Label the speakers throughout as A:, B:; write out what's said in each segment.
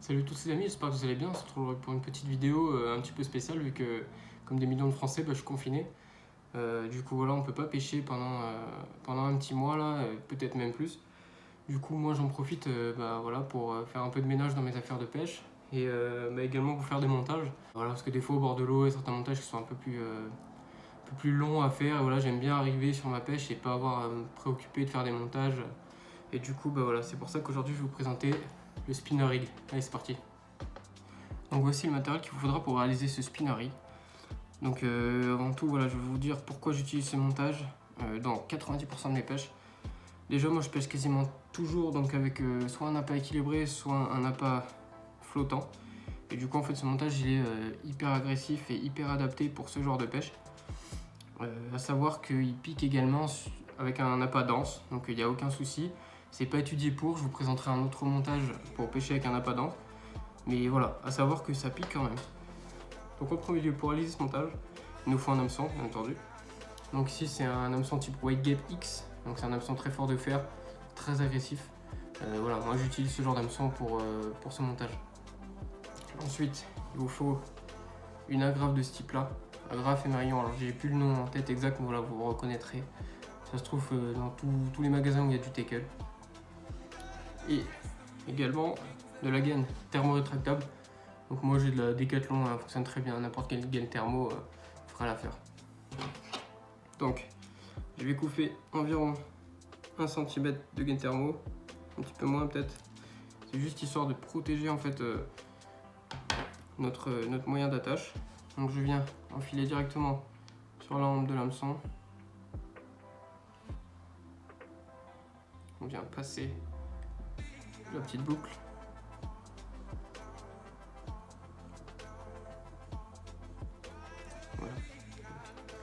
A: Salut tous les amis, j'espère que vous allez bien. On se retrouve pour une petite vidéo un petit peu spéciale vu que, comme des millions de Français, je suis confiné. Du coup, voilà, on peut pas pêcher pendant un petit mois là, peut-être même plus. Du coup, moi j'en profite voilà, pour faire un peu de ménage dans mes affaires de pêche et également pour faire des montages. Voilà, parce que des fois au bord de l'eau, il y a certains montages qui sont un peu plus longs à faire. Et voilà, j'aime bien arriver sur ma pêche et pas avoir à me préoccuper de faire des montages. Et du coup, voilà, c'est pour ça qu'aujourd'hui je vais vous présenter le spinner rig. Allez, c'est parti. Donc voici le matériel qu'il vous faudra pour réaliser ce spinner rig. Donc avant tout, voilà, je vais vous dire pourquoi j'utilise ce montage dans 90% de mes pêches. Déjà, moi je pêche quasiment toujours donc avec soit un appât équilibré, soit un appât flottant. Et du coup, en fait, ce montage il est hyper agressif et hyper adapté pour ce genre de pêche. À savoir qu'il pique également avec un appât dense, donc il n'y a aucun souci. C'est pas étudié pour, je vous présenterai un autre montage pour pêcher avec un appât dense. Mais voilà, à savoir que ça pique quand même. Donc en premier lieu, pour réaliser ce montage, il nous faut un hameçon, bien entendu. Donc ici c'est un hameçon type Whitegap X, donc c'est un hameçon très fort de fer, très agressif. Voilà, moi j'utilise ce genre d'hameçon pour ce montage. Ensuite, il vous faut une agrafe de ce type là, agrafe émerillon. Alors j'ai plus le nom en tête exact, mais voilà, vous le reconnaîtrez. Ça se trouve dans tous les magasins où il y a du tackle. Et également de la gaine thermo-rétractable. Donc moi j'ai de la Decathlon, elle fonctionne très bien, n'importe quelle gaine thermo fera l'affaire. Donc je vais couper environ 1 cm de gaine thermo, un petit peu moins peut-être. C'est juste histoire de protéger en fait notre moyen d'attache. Donc je viens enfiler directement sur la hampe de l'hameçon. On vient passer la petite boucle. Voilà,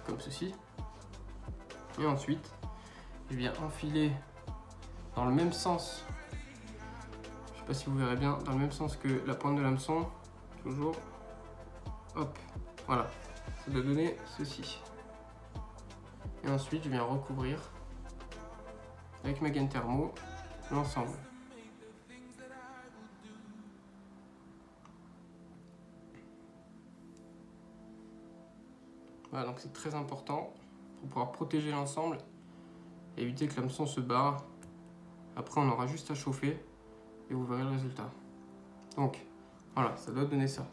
A: comme ceci. Et ensuite, je viens enfiler dans le même sens. Je sais pas si vous verrez bien, dans le même sens que la pointe de l'hameçon. Toujours. Hop, voilà. Ça doit donner ceci. Et ensuite, je viens recouvrir avec ma gaine thermo l'ensemble. Voilà, donc c'est très important pour pouvoir protéger l'ensemble et éviter que l'hameçon se barre. Après, on aura juste à chauffer et vous verrez le résultat. Donc, voilà, ça doit donner ça.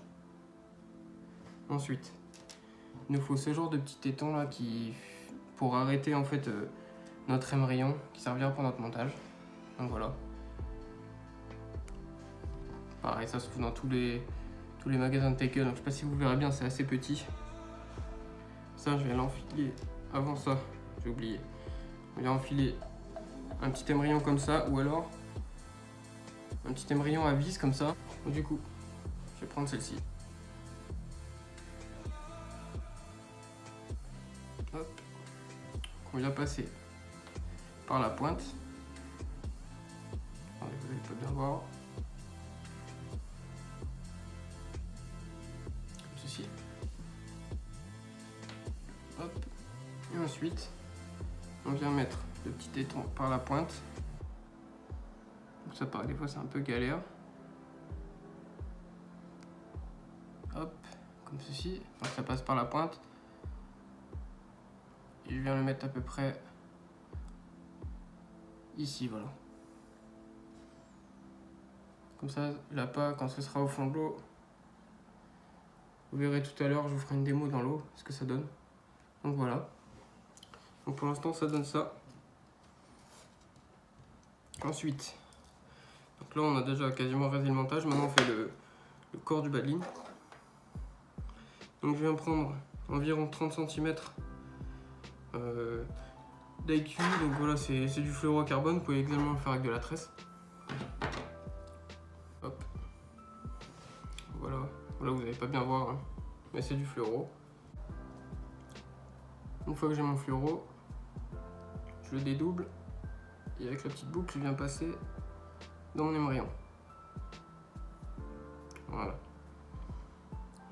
A: Ensuite, il nous faut ce genre de petit téton là pour arrêter en fait notre émerillon qui servira pour notre montage. Donc voilà. Pareil, ça se trouve dans tous les magasins de tackle. Donc je sais pas si vous verrez bien, c'est assez petit. Ça, je vais l'enfiler. Avant ça, j'ai oublié. Je vais enfiler un petit émerillon comme ça, ou alors un petit émerillon à vis comme ça. Donc, du coup, je vais prendre celle-ci. Hop. On vient passer par la pointe. Attendez, vous allez pas bien voir. Comme ceci. Hop. Et ensuite, on vient mettre le petit téton par la pointe. Donc ça paraît, des fois c'est un peu galère. Hop, comme ceci. Donc ça passe par la pointe. Et je viens le mettre à peu près ici, voilà. Comme ça, l'appât, quand ce sera au fond de l'eau, vous verrez tout à l'heure, je vous ferai une démo dans l'eau, ce que ça donne. Donc voilà. Donc pour l'instant, ça donne ça. Ensuite, donc là on a déjà quasiment réalisé le montage. Maintenant on fait le corps du bas de ligne. Donc je viens prendre environ 30 cm d'IQ. Donc voilà, c'est du fluorocarbone. Vous pouvez également le faire avec de la tresse. Hop. Voilà, vous n'allez pas bien voir, hein, mais c'est du fluoro. Une fois que j'ai mon fluoro, je le dédouble et avec la petite boucle, je viens passer dans mon émerillon. Voilà.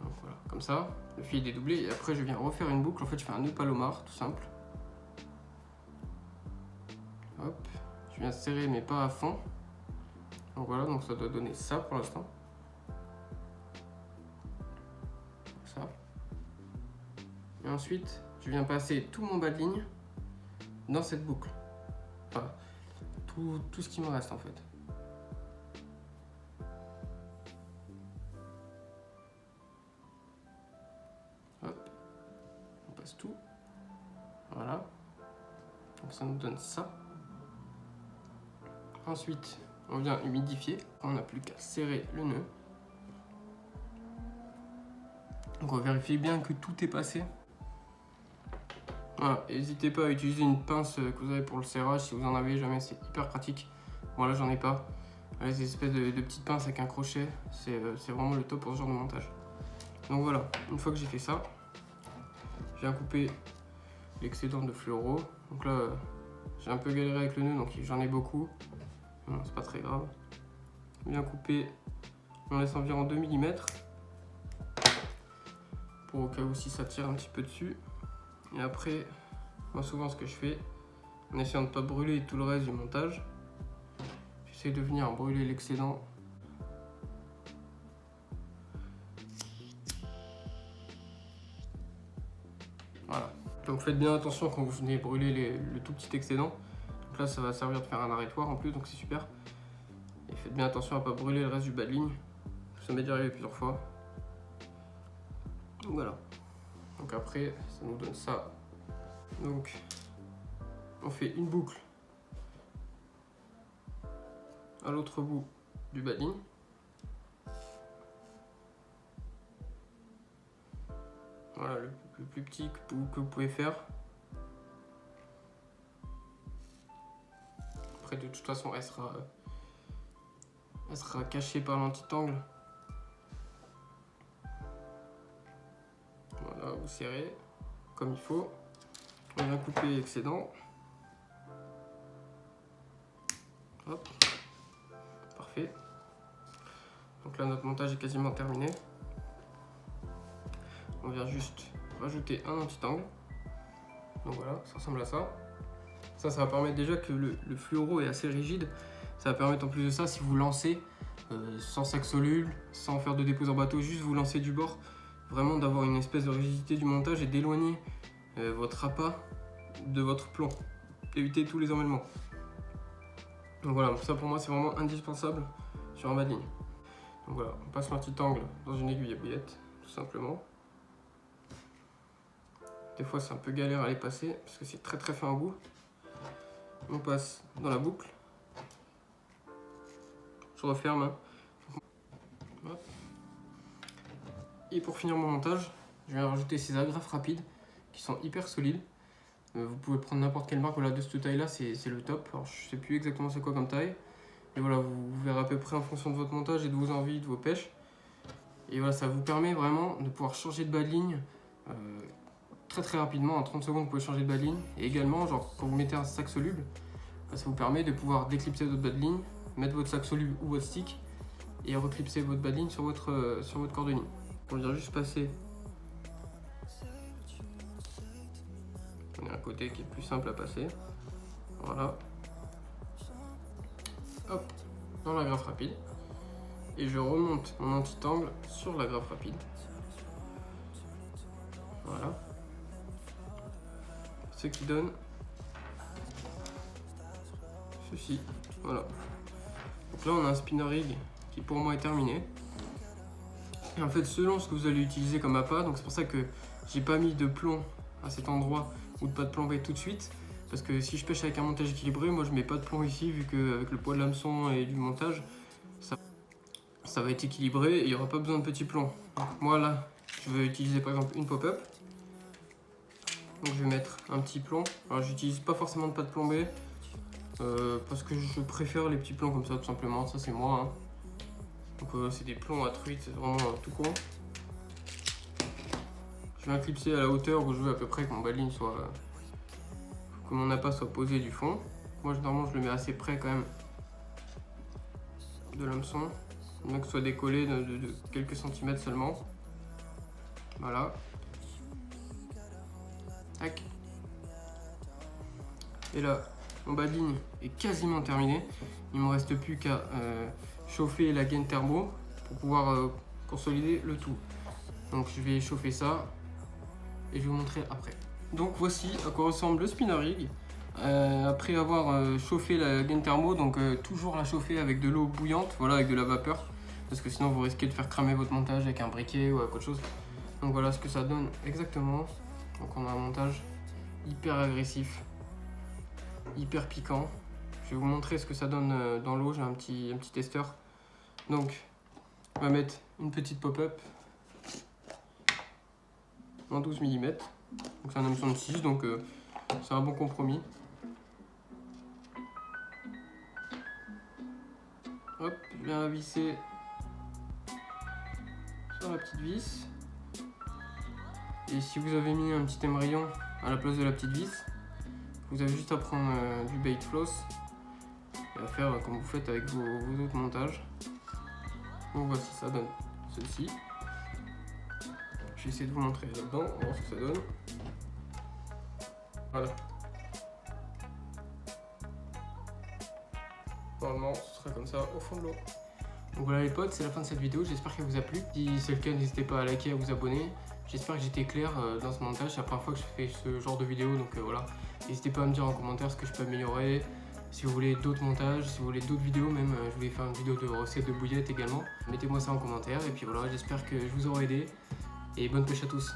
A: Donc voilà, comme ça, le fil est dédoublé et après je viens refaire une boucle. En fait, je fais un nœud palomar, tout simple. Hop, je viens serrer mais pas à fond. Donc voilà, donc ça doit donner ça pour l'instant. Et ensuite, je viens passer tout mon bas de ligne dans cette boucle. Enfin, tout ce qui me reste en fait. Hop, on passe tout. Voilà. Donc ça nous donne ça. Ensuite, on vient humidifier. On n'a plus qu'à serrer le nœud. Donc on va vérifier bien que tout est passé. Voilà, n'hésitez pas à utiliser une pince que vous avez pour le serrage si vous en avez jamais, c'est hyper pratique. Bon là j'en ai pas. Ces espèces de petites pinces avec un crochet, c'est vraiment le top pour ce genre de montage. Donc voilà, une fois que j'ai fait ça, je viens couper l'excédent de fluoro. Donc là, j'ai un peu galéré avec le nœud, donc j'en ai beaucoup. Bon, c'est pas très grave. Je viens couper, on laisse environ 2 mm. Pour au cas où si ça tire un petit peu dessus. Et après, moi souvent ce que je fais, en essayant de ne pas brûler tout le reste du montage, j'essaie de venir brûler l'excédent. Voilà. Donc faites bien attention quand vous venez brûler le tout petit excédent. Donc là ça va servir de faire un arrêtoir en plus, donc c'est super. Et faites bien attention à ne pas brûler le reste du bas de ligne. Ça m'est déjà arrivé plusieurs fois. Donc voilà. Donc après, ça nous donne ça. Donc, on fait une boucle à l'autre bout du bas de ligne. Voilà, le plus petit que vous pouvez faire. Après, de toute façon, elle sera cachée par l'anti-angle. Voilà, vous serrez comme il faut. On vient couper l'excédent. Hop. Parfait. Donc là, notre montage est quasiment terminé. On vient juste rajouter un anti-angle. Donc voilà, ça ressemble à ça. Ça va permettre déjà que le fluoro est assez rigide. Ça va permettre en plus de ça, si vous lancez sans sac soluble, sans faire de dépose en bateau, juste vous lancez du bord, vraiment d'avoir une espèce de rigidité du montage et d'éloigner votre appât de votre plomb, éviter tous les emmêlements. Donc voilà, ça pour moi c'est vraiment indispensable sur un bas de ligne. Donc voilà, on passe l'anti-angle dans une aiguille à bouillette, tout simplement. Des fois c'est un peu galère à les passer parce que c'est très très fin au bout. On passe dans la boucle. Je referme. Hop. Et pour finir mon montage, je vais rajouter ces agrafes rapides qui sont hyper solides. Vous pouvez prendre n'importe quelle marque, voilà, de cette taille là c'est le top. Alors je sais plus exactement c'est quoi comme taille. Mais voilà, vous verrez à peu près en fonction de votre montage et de vos envies, de vos pêches. Et voilà, ça vous permet vraiment de pouvoir changer de bas de ligne très très rapidement. En 30 secondes vous pouvez changer de bas de ligne. Et également, genre quand vous mettez un sac soluble, ça vous permet de pouvoir déclipser votre bas de ligne, mettre votre sac soluble ou votre stick et reclipser votre bas de ligne sur votre corps de ligne. On vient juste passer. On a un côté qui est plus simple à passer. Voilà. Hop, dans la grafe rapide. Et je remonte mon anti-angle sur la grafe rapide. Voilà. Ce qui donne ceci. Voilà. Donc là on a un spinner rig qui pour moi est terminé. Et en fait selon ce que vous allez utiliser comme appât, donc c'est pour ça que j'ai pas mis de plomb à cet endroit ou de pas de plomb tout de suite. Parce que si je pêche avec un montage équilibré, moi je mets pas de plomb ici vu qu'avec le poids de l'hameçon et du montage, ça va être équilibré et il n'y aura pas besoin de petits plombs. Donc moi là, je vais utiliser par exemple une pop-up. Donc je vais mettre un petit plomb. Alors j'utilise pas forcément de pâte plombée parce que je préfère les petits plombs comme ça tout simplement, ça c'est moi. Hein. Donc c'est des plombs à truite, c'est vraiment tout con. Je vais clipser à la hauteur où je veux à peu près que mon bas de ligne soit... que mon appât soit posé du fond. Moi normalement je le mets assez près quand même de l'hameçon, bien que ce soit décollé de quelques centimètres seulement. Voilà. Tac. Et là, mon bas de ligne est quasiment terminé. Il ne me reste plus qu'à chauffer la gaine thermo pour pouvoir consolider le tout. Donc je vais chauffer ça. et je vais vous montrer après. Donc voici à quoi ressemble le spinner rig. Après avoir chauffé la gaine thermo, donc toujours la chauffer avec de l'eau bouillante, voilà, avec de la vapeur, parce que sinon vous risquez de faire cramer votre montage avec un briquet ou avec autre chose. Donc voilà ce que ça donne exactement. Donc on a un montage hyper agressif, hyper piquant. Je vais vous montrer ce que ça donne dans l'eau. J'ai un petit testeur. Donc on va mettre une petite pop-up en 12 mm. Donc c'est un hameçon de 6, donc c'est un bon compromis. Hop, je viens la visser sur la petite vis. Et si vous avez mis un petit émerillon à la place de la petite vis, vous avez juste à prendre du bait floss et à faire comme vous faites avec vos autres montages. Donc voici, ça donne ceci. Je vais essayer de vous montrer là-dedans, on va voir ce que ça donne. Voilà. Normalement, ce sera comme ça au fond de l'eau. Donc voilà les potes, c'est la fin de cette vidéo, j'espère qu'elle vous a plu. Si c'est le cas, n'hésitez pas à liker et à vous abonner. J'espère que j'étais clair dans ce montage, c'est la première fois que je fais ce genre de vidéo, donc voilà. N'hésitez pas à me dire en commentaire ce que je peux améliorer. Si vous voulez d'autres montages, si vous voulez d'autres vidéos, même je voulais faire une vidéo de recettes de bouillettes également. Mettez-moi ça en commentaire et puis voilà, j'espère que je vous aurai aidé et bonne pêche à tous.